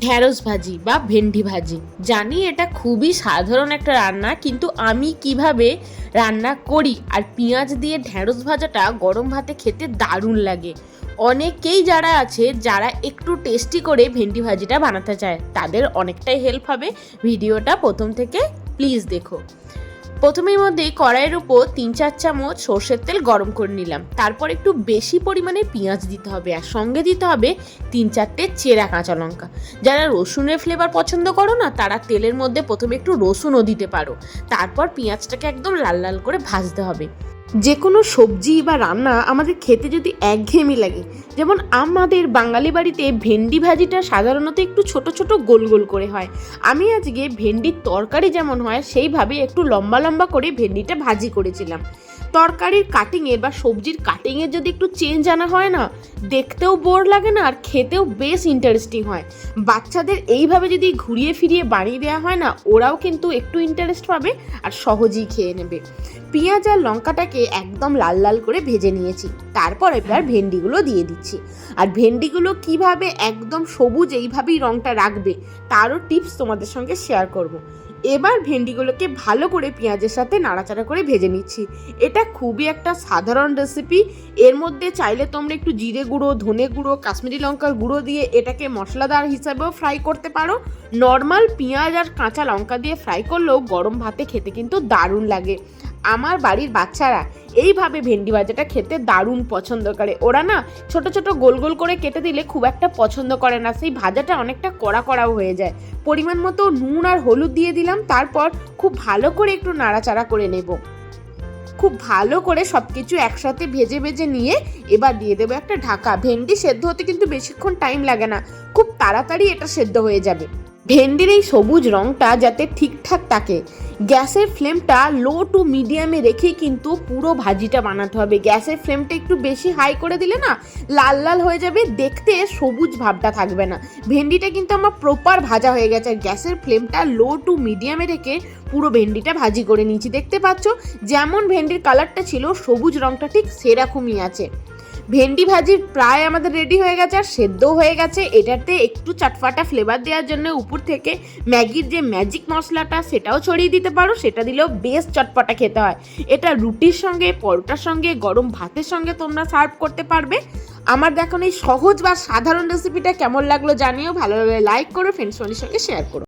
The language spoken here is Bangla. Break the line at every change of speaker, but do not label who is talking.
ঢ্যাঁড়স ভাজি বা ভেন্ডি ভাজি। জানি এটা খুবই সাধারণ একটা রান্না, কিন্তু আমি কিভাবে রান্না করি আর পেঁয়াজ দিয়ে ঢ্যাঁড়স ভাজাটা গরম ভাতে খেতে দারুণ লাগে। অনেকেই যারা আছে যারা একটু টেস্টি করে ভেন্ডি ভাজিটা বানাতে চায়, তাদের অনেকটাই হেল্প হবে। ভিডিওটা প্রথম থেকে প্লিজ দেখো। প্রথমের মধ্যে কড়াইয়ের উপর 3-4 চামচ সর্ষের তেল গরম করে নিলাম। তারপর একটু বেশি পরিমাণে পেঁয়াজ দিতে হবে, আর সঙ্গে দিতে হবে 3-4টে চেরা কাঁচা লঙ্কা। যারা রসুনের ফ্লেভার পছন্দ করো না, তারা তেলের মধ্যে প্রথমে একটু রসুনও দিতে পারো। তারপর পেঁয়াজটাকে একদম লাল লাল করে ভাজতে হবে। যে কোনো সবজি বা রান্না আমাদের খেতে যদি একঘেয়েমি লাগে, যেমন আমাদের বাঙালি বাড়িতে ভেন্ডি ভাজিটা সাধারণত একটু ছোট ছোট গোল গোল করে হয়। আমি আজকে ভেন্ডির তরকারি যেমন হয় সেইভাবে একটু লম্বা লম্বা করে ভেন্ডিটা ভাজি করেছিলাম। তরকারির কাটিংয়ের বা সবজির কাটিংয়ের যদি একটু চেঞ্জ আনা হয় না, দেখতেও বোর লাগে না আর খেতেও বেশ ইন্টারেস্টিং হয়। বাচ্চাদের এইভাবে যদি ঘুরিয়ে ফিরিয়ে বানিয়ে দেওয়া হয় না, ওরাও কিন্তু একটু ইন্টারেস্ট পাবে আর সহজেই খেয়ে নেবে। পেঁয়াজ আর লঙ্কাটাকে একদম লাল লাল করে ভেজে নিয়েছি। তারপর এবার ভেন্ডিগুলো দিয়ে দিচ্ছি। আর ভেন্ডিগুলো কিভাবে একদম সবুজ এইভাবেই রঙটা রাখবে তারও টিপস তোমাদের সঙ্গে শেয়ার করব। এবার ভেন্ডিগুলোকে ভালো করে পেঁয়াজের সাথে নাড়াচাড়া করে ভেজে নিচ্ছি। এটা খুবই একটা সাধারণ রেসিপি। এর মধ্যে চাইলে তোমরা একটু জিরে গুঁড়ো, ধনে গুঁড়ো, কাশ্মীরি লঙ্কার গুঁড়ো দিয়ে এটাকে মশলাদার হিসাবেও ফ্রাই করতে পারো। নর্মাল পেঁয়াজ আর কাঁচা লঙ্কা দিয়ে ফ্রাই করলেও গরম ভাতে খেতে কিন্তু দারুণ লাগে। আমার বাড়ির বাচ্চারা এইভাবে ভেন্ডি ভাজাটা খেতে দারুণ পছন্দ করে। ওরা না ছোট ছোট গোল গোল করে কেটে দিলে খুব একটা পছন্দ করে না, সেই ভাজাটা অনেকটা কড়া কড়াও হয়ে যায়। পরিমাণ মতো নুন আর হলুদ দিয়ে দিলাম। তারপর খুব ভালো করে একটু নাড়াচাড়া করে নেব। খুব ভালো করে সব কিছু একসাথে ভেজে ভেজে নিয়ে এবার দিয়ে দেবো একটা ঢাকা। ভেন্ডি সেদ্ধ হতে কিন্তু বেশিক্ষণ টাইম লাগে না, খুব তাড়াতাড়ি এটা সেদ্ধ হয়ে যাবে। ভেন্ডির এই সবুজ রঙটা যাতে ঠিকঠাক থাকে, গ্যাসের ফ্লেমটা লো টু মিডিয়ামে রেখেই কিন্তু পুরো ভাজিটা বানাতে হবে। গ্যাসের ফ্লেমটা একটু বেশি হাই করে দিলে না লাল লাল হয়ে যাবে, দেখতে সবুজ ভাবটা থাকবে না। ভেন্ডিটা কিন্তু আমার প্রপার ভাজা হয়ে গেছে। গ্যাসের ফ্লেমটা লো টু মিডিয়ামে রেখে পুরো ভেন্ডিটা ভাজি করে নিয়েছি। দেখতে পাচ্ছ যেমন ভেন্ডির কালারটা ছিল, সবুজ রঙটা ঠিক সেরকমই আছে। ভেন্ডি ভাজি প্রায় আমাদের রেডি হয়ে গেছে আর সেদ্ধও হয়ে গেছে। এটাতে একটু চটফাটা ফ্লেভার দেওয়ার জন্য উপর থেকে ম্যাগির যে ম্যাজিক মশলাটা সেটাও ছড়িয়ে দিতে পারো, সেটা দিলেও বেশ চটপটা খেতে হয়। এটা রুটির সঙ্গে, পরোটার সঙ্গে, গরম ভাতের সঙ্গে তোমরা সার্ভ করতে পারবে। আমার দেখানো এই সহজ বা সাধারণ রেসিপিটা কেমন লাগলো জানিও। ভালো লাগলে লাইক করো, ফ্রেন্ডস ফ্যামিলির সঙ্গে শেয়ার করো।